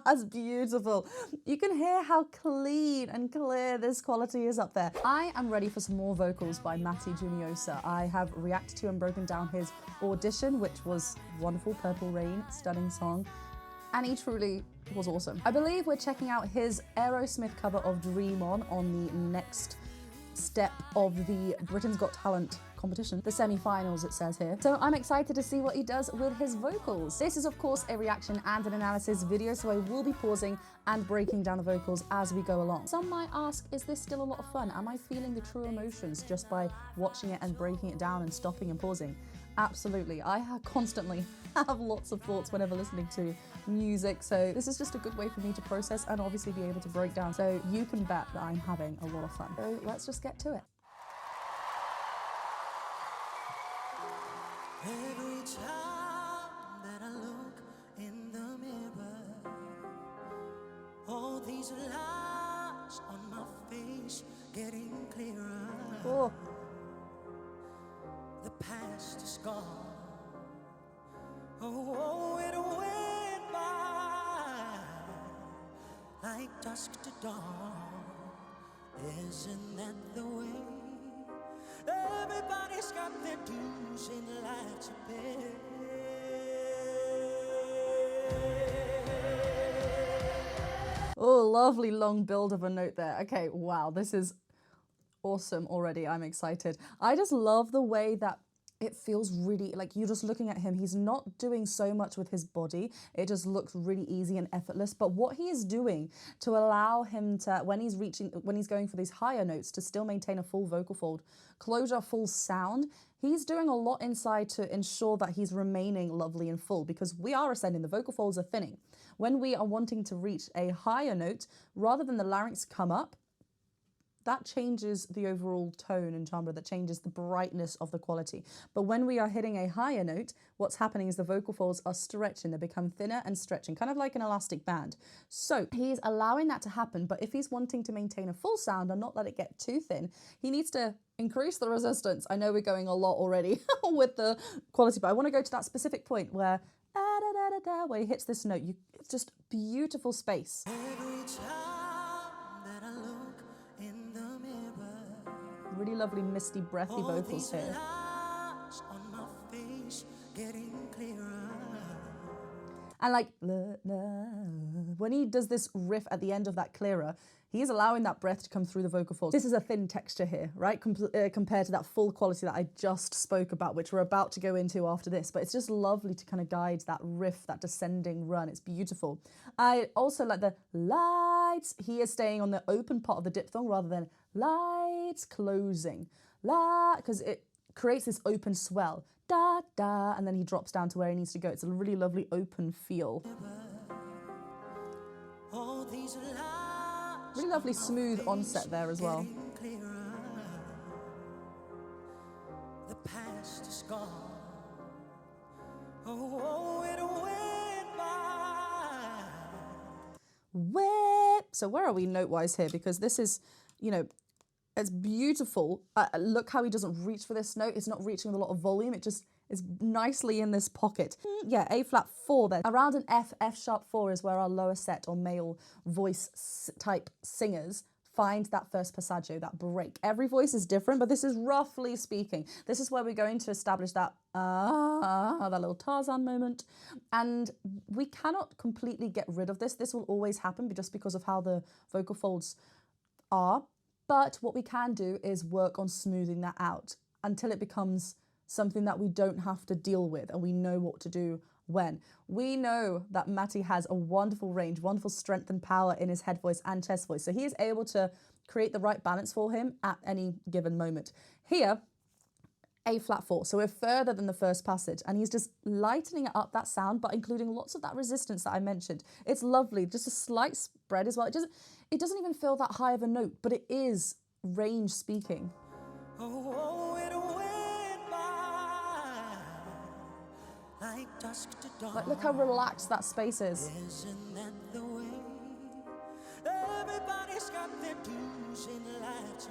That's beautiful. You can hear how clean and clear this quality is up there. I am ready for some more vocals by Matty Juniosa. I have reacted to and broken down his audition, which was wonderful. Purple Rain, stunning song. And he truly was awesome. I believe we're checking out his Aerosmith cover of Dream On the next step of the Britain's Got Talent competition, the semi-finals it says here. So I'm excited to see what he does with his vocals. This is of course a reaction and an analysis video, so I will be pausing and breaking down the vocals as we go along. Some might ask, is this still a lot of fun? Am I feeling the true emotions just by watching it and breaking it down and stopping and pausing? Absolutely. I constantly have lots of thoughts whenever listening to music, so this is just a good way for me to process and obviously be able to break down. So you can bet that I'm having a lot of fun. So let's just get to it. Every time that I look in the mirror, all these lines on my face getting clearer. Oh. The past is gone. Oh, it went by like dusk to dawn. Isn't that the way? Everybody's got their dues in life to pay. Oh, lovely long build of a note there. Okay, wow, this is awesome already. I'm excited. I just love the way that it feels really like you're just looking at him. He's not doing so much with his body. It just looks really easy and effortless. But what he is doing to allow him to, when he's going for these higher notes, to still maintain a full vocal fold, closure, full sound, he's doing a lot inside to ensure that he's remaining lovely and full, because we are ascending, the vocal folds are thinning. When we are wanting to reach a higher note, rather than the larynx come up, that changes the overall tone and timbre, that changes the brightness of the quality. But when we are hitting a higher note, what's happening is the vocal folds are stretching, they become thinner and stretching, kind of like an elastic band. So he's allowing that to happen, but if he's wanting to maintain a full sound and not let it get too thin, he needs to increase the resistance. I know we're going a lot already with the quality, but I want to go to that specific point where where he hits this note. It's just beautiful space. Every time that I look in the mirror, really lovely misty breathy vocals here. On my face getting clearer. And like when he does this riff at the end of that clearer, he is allowing that breath to come through the vocal folds. This is a thin texture here, right? Compared to that full quality that I just spoke about, which we're about to go into after this. But it's just lovely to kind of guide that riff, that descending run. It's beautiful. I also like the lights. He is staying on the open part of the diphthong rather than lights closing. La, because it creates this open swell. Da, da, and then he drops down to where he needs to go. It's a really lovely open feel. Really lovely smooth onset there as well. The past is gone. Oh, it went by. Whip. So where are we note-wise here? Because this is, you know, it's beautiful. Look how he doesn't reach for this note. It's not reaching with a lot of volume. It just is nicely in this pocket. Yeah, A flat 4 there. Around an F, F sharp 4 is where our lower set or male voice type singers find that first passaggio, that break. Every voice is different, but this is roughly speaking. This is where we're going to establish that that little Tarzan moment. And we cannot completely get rid of this. This will always happen just because of how the vocal folds are. But what we can do is work on smoothing that out until it becomes something that we don't have to deal with and we know what to do when. We know that Matty has a wonderful range, wonderful strength and power in his head voice and chest voice. So he is able to create the right balance for him at any given moment. Here, A flat 4. So we're further than the first passage and he's just lightening up that sound, but including lots of that resistance that I mentioned. It's lovely, just a slight spread as well. It doesn't even feel that high of a note, but it is range speaking. Oh, it went by like dusk to dawn. Like, look how relaxed that space is. Isn't that the way? Everybody's got their dues in life.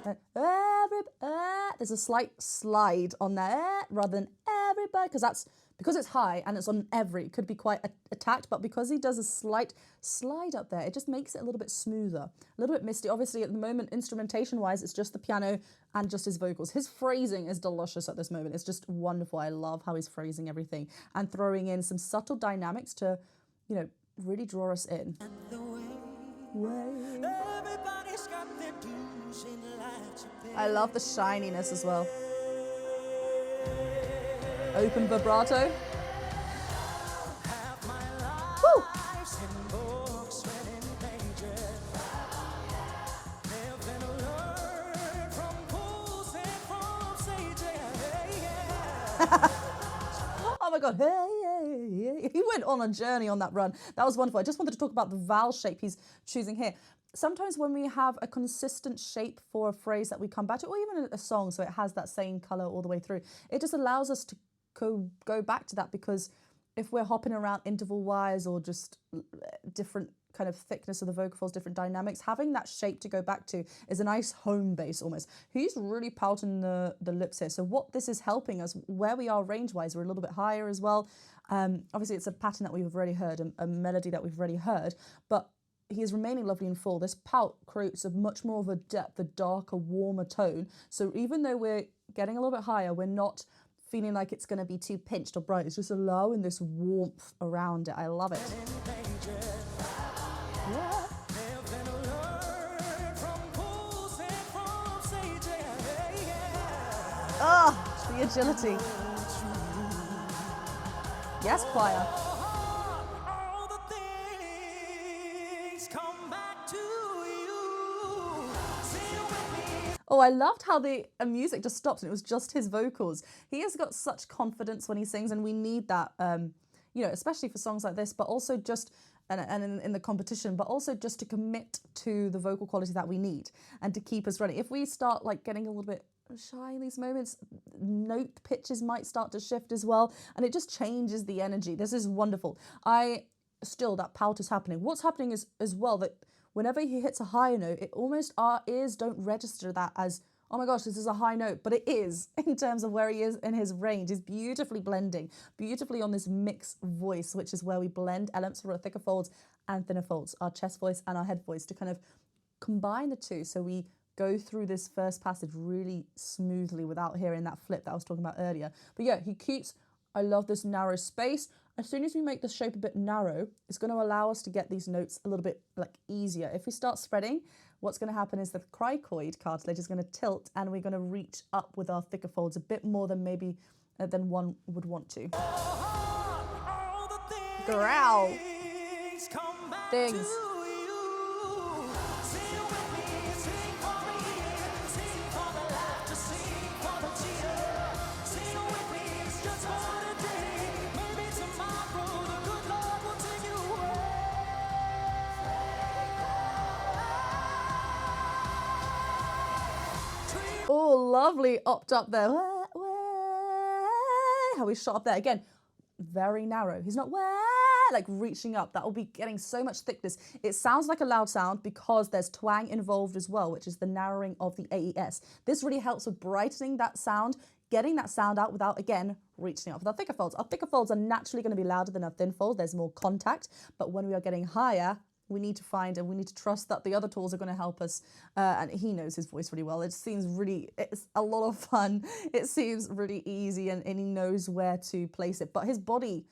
There's a slight slide on there rather than everybody, because that's because it's high and it's on every, it could be quite attacked, but because he does a slight slide up there, it just makes it a little bit smoother, a little bit misty. Obviously, at the moment, instrumentation-wise, it's just the piano and just his vocals. His phrasing is delicious at this moment. It's just wonderful. I love how he's phrasing everything and throwing in some subtle dynamics to, you know, really draw us in. I love the shininess as well. Open vibrato. Woo! Oh my god, hey. He went on a journey on that run. That was wonderful. I just wanted to talk about the vowel shape he's choosing here. Sometimes when we have a consistent shape for a phrase that we come back to, or even a song, so it has that same colour all the way through, it just allows us to go back to that, because if we're hopping around interval-wise or just different kind of thickness of the vocal folds, different dynamics, having that shape to go back to is a nice home base almost. He's really pouting the lips here. So what this is helping us, where we are range-wise, we're a little bit higher as well. Obviously, it's a pattern that we've already heard, a melody that we've already heard, but he is remaining lovely and full. This pout creates a much more of a depth, a darker, warmer tone. So even though we're getting a little bit higher, we're not feeling like it's going to be too pinched or bright. It's just allowing this warmth around it. I love it. Yeah. Ah, the agility. Yes, choir. Oh, I loved how the music just stopped and it was just his vocals. He has got such confidence when he sings, and we need that, you know, especially for songs like this, but also just, and in the competition, but also just to commit to the vocal quality that we need and to keep us running. If we start like getting a little bit shy in these moments, note pitches might start to shift as well, and it just changes the energy. This is wonderful. That pout is happening. What's happening is as well that whenever he hits a higher note, it almost, our ears don't register that as, oh my gosh, this is a high note, but it is in terms of where he is in his range. He's beautifully blending, beautifully on this mixed voice, which is where we blend elements for our thicker folds and thinner folds, our chest voice and our head voice, to kind of combine the two. So we go through this first passage really smoothly without hearing that flip that I was talking about earlier. But yeah, he keeps, I love this narrow space. As soon as we make the shape a bit narrow, it's going to allow us to get these notes a little bit like easier. If we start spreading, what's going to happen is the cricoid cartilage is going to tilt, and we're going to reach up with our thicker folds a bit more than maybe than one would want to. Growl. Things. Oh, lovely opt up there. How we shot up there. Again, very narrow. He's not like reaching up. That will be getting so much thickness. It sounds like a loud sound because there's twang involved as well, which is the narrowing of the AES. This really helps with brightening that sound, getting that sound out without, again, reaching up with our thicker folds. Our thicker folds are naturally going to be louder than our thin folds. There's more contact. But when we are getting higher, we need to find and we need to trust that the other tools are going to help us. And he knows his voice really well. It seems really, it's a lot of fun. It seems really easy, and he knows where to place it. But his body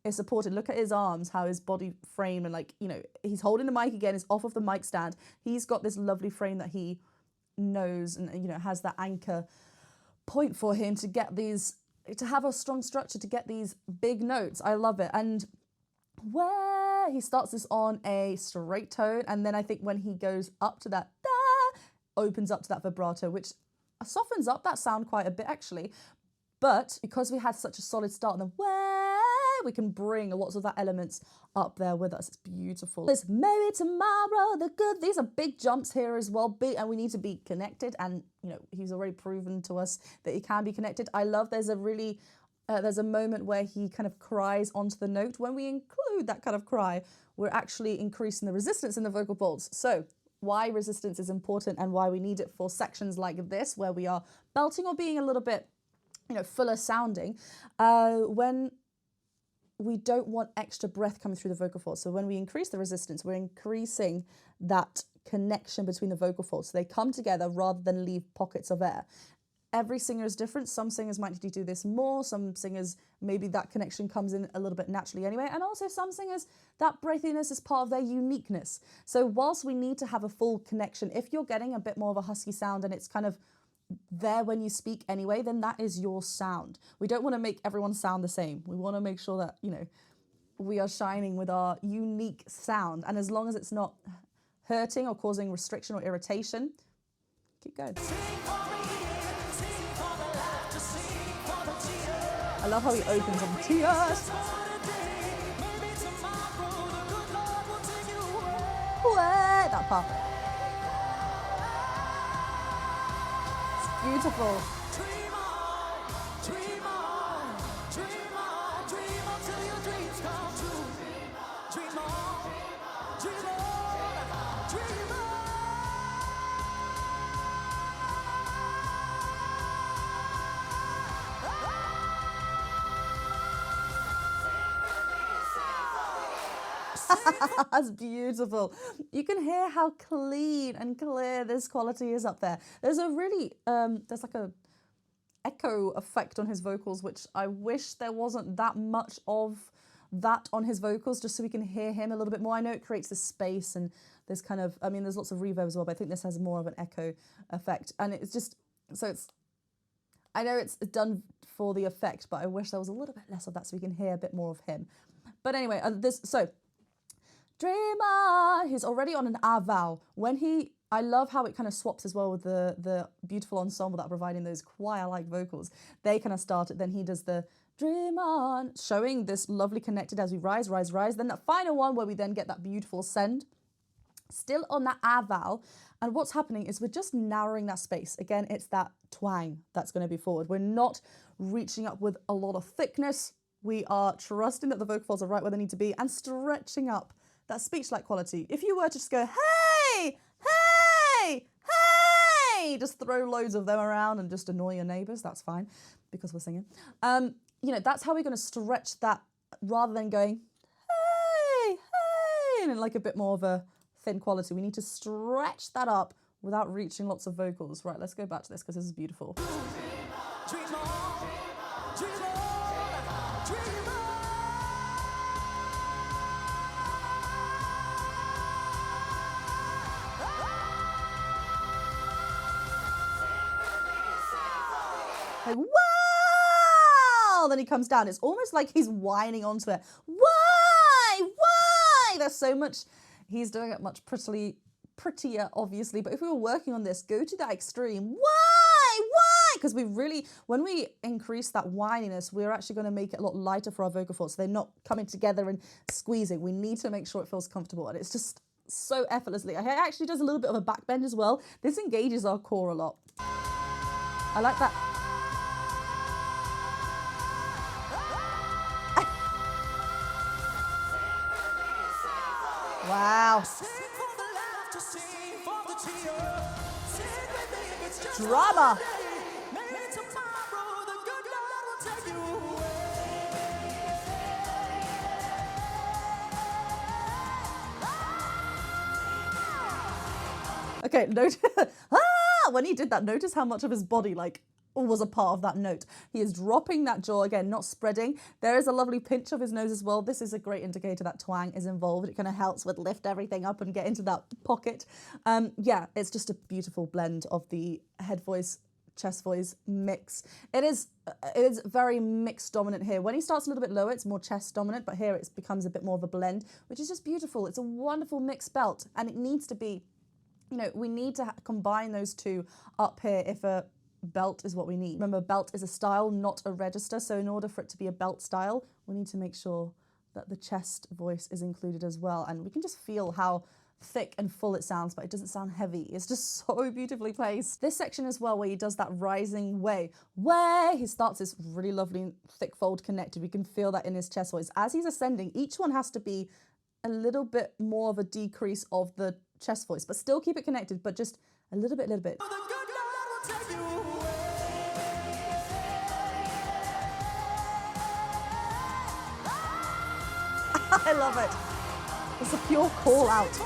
is supported. Look at his arms, how his body frame, and like, you know, he's holding the mic again, he's off of the mic stand. He's got this lovely frame that he knows and, you know, has that anchor point for him to get these, to have a strong structure, to get these big notes. I love it. And where he starts this on a straight tone, and then I think when he goes up to that da, opens up to that vibrato, which softens up that sound quite a bit actually. But because we had such a solid start, and then where we can bring lots of that elements up there with us. It's beautiful. There's maybe tomorrow, the good. These are big jumps here as well, big, and we need to be connected. And you know, he's already proven to us that he can be connected. I love there's a moment where he kind of cries onto the note. When we include that kind of cry, we're actually increasing the resistance in the vocal folds. So why resistance is important and why we need it for sections like this, where we are belting or being a little bit, you know, fuller sounding. When we don't want extra breath coming through the vocal folds. So when we increase the resistance, we're increasing that connection between the vocal folds. So they come together rather than leave pockets of air. Every singer is different. Some singers might need to do this more. Some singers, maybe that connection comes in a little bit naturally anyway. And also some singers, that breathiness is part of their uniqueness. So whilst we need to have a full connection, if you're getting a bit more of a husky sound and it's kind of there when you speak anyway, then that is your sound. We don't want to make everyone sound the same. We want to make sure that, you know, we are shining with our unique sound. And as long as it's not hurting or causing restriction or irritation, keep going. I love how he opens on tears. What? That part. It's beautiful. That's beautiful. You can hear how clean and clear this quality is up there. There's a really, there's like a echo effect on his vocals, which I wish there wasn't that much of that on his vocals, just so we can hear him a little bit more. I know it creates this space and there's kind of, I mean, there's lots of reverb as well, but I think this has more of an echo effect. And it's just, so it's, I know it's done for the effect, but I wish there was a little bit less of that so we can hear a bit more of him. But anyway, Dreamer, he's already on an A vowel. When I love how it kind of swaps as well with the beautiful ensemble that are providing those choir-like vocals. They kind of start it, then he does the dream on, showing this lovely connected as we rise, rise, rise. Then that final one where we then get that beautiful send, still on that A vowel. And what's happening is we're just narrowing that space. Again, it's that twang that's going to be forward. We're not reaching up with a lot of thickness. We are trusting that the vocal folds are right where they need to be and stretching up that speech-like quality. If you were to just go, hey, hey, hey, just throw loads of them around and just annoy your neighbours, that's fine, because we're singing. You know, that's how we're going to stretch that rather than going, hey, hey, and like a bit more of a thin quality. We need to stretch that up without reaching lots of vocals. Right, let's go back to this because this is beautiful. Like, wow! Then he comes down. It's almost like he's whining onto it. Why? Why? There's so much. He's doing it much prettier, obviously. But if we were working on this, go to that extreme. Why? Why? Because we really, when we increase that whininess, we're actually going to make it a lot lighter for our vocal folds. So they're not coming together and squeezing. We need to make sure it feels comfortable. And it's just so effortlessly. It actually does a little bit of a back bend as well. This engages our core a lot. I like that. Wow. Drama. Okay, notice, when he did that, notice how much of his body, like, was a part of that note. He is dropping that jaw again, not spreading. There is a lovely pinch of his nose as well. This is a great indicator that twang is involved. It kind of helps with lift everything up and get into that pocket. Yeah, it's just a beautiful blend of the head voice, chest voice mix. It is very mix dominant here. When he starts a little bit lower, it's more chest dominant, but here it becomes a bit more of a blend, which is just beautiful. It's a wonderful mixed belt, and it needs to be, you know, we need to combine those two up here if a belt is what we need. Remember, belt is a style, not a register. So in order for it to be a belt style, we need to make sure that the chest voice is included as well. And we can just feel how thick and full it sounds, but it doesn't sound heavy. It's just so beautifully placed. This section as well, where he does that rising way, he starts this really lovely thick fold connected. We can feel that in his chest voice. As he's ascending, each one has to be a little bit more of a decrease of the chest voice, but still keep it connected, but just a little bit, I love it. It's a pure call out.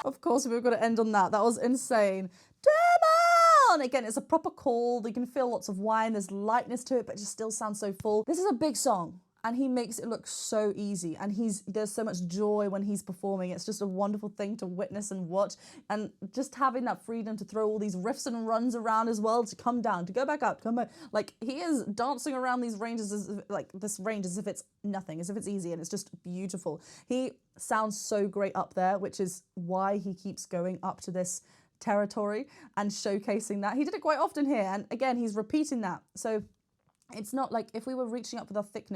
Of course, we were going to end on that. That was insane. Demon! Again, it's a proper call. You can feel lots of whine. There's lightness to it, but it just still sounds so full. This is a big song, and he makes it look so easy. And there's so much joy when he's performing. It's just a wonderful thing to witness and watch. And just having that freedom to throw all these riffs and runs around as well, to come down, to go back up, to come back. Like, he is dancing around these ranges, this range as if it's nothing, as if it's easy, and it's just beautiful. He sounds so great up there, which is why he keeps going up to this territory and showcasing that. He did it quite often here, and again, he's repeating that. So it's not like if we were reaching up with our thick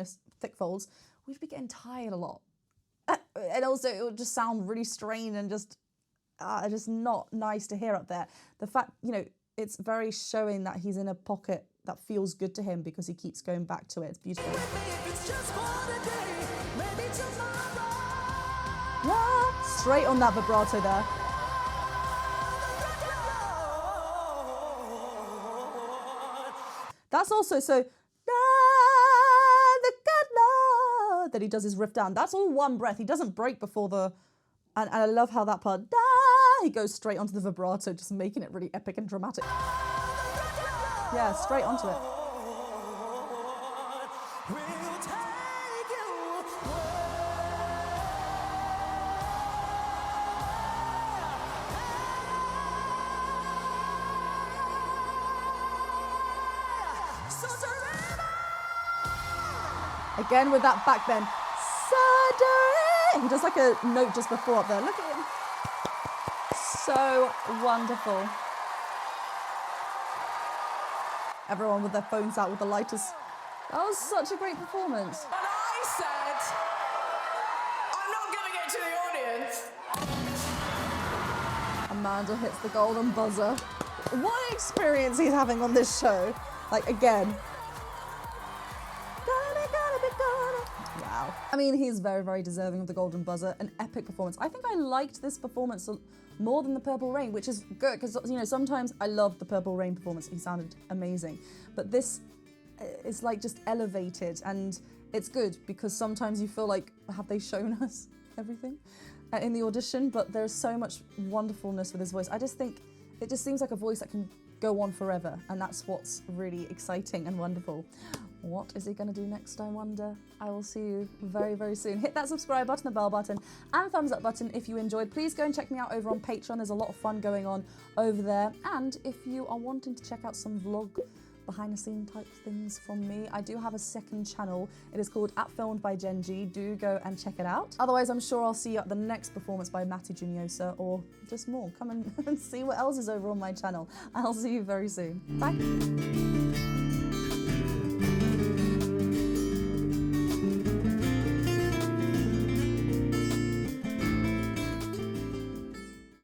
folds, we'd be getting tired a lot. And also, it would just sound really strained and just not nice to hear up there. The fact, it's very showing that he's in a pocket that feels good to him because he keeps going back to it. It's beautiful. Yeah, straight on that vibrato there. That's also so, the good Lord, that he does his riff down. That's all one breath. He doesn't break before and I love how that part, he goes straight onto the vibrato, just making it really epic and dramatic. Yeah, straight onto it. Again with that back bend. He does like a note just before up there. Look at him. So wonderful. Everyone with their phones out with the lighters. That was such a great performance. And I said, I'm not giving it to the audience. Amanda hits the golden buzzer. What an experience he's having on this show. Like, again. Wow. I mean, he's very, very deserving of the golden buzzer. An epic performance. I think I liked this performance more than the Purple Rain, which is good because, sometimes I love the Purple Rain performance. He sounded amazing. But this is like just elevated, and it's good because sometimes you feel like, have they shown us everything in the audition? But there's so much wonderfulness with his voice. I just think it just seems like a voice that can go on forever, and that's what's really exciting and wonderful. What is he going to do next, I wonder? I will see you very, very soon. Hit that subscribe button, the bell button, and thumbs up button if you enjoyed. Please go and check me out over on Patreon. There's a lot of fun going on over there. And if you are wanting to check out some vlog behind-the-scene type things from me, I do have a second channel. It is called @Filmed by Genji. Do go and check it out. Otherwise, I'm sure I'll see you at the next performance by Matty Juniosa, or just more. Come and see what else is over on my channel. I'll see you very soon. Bye.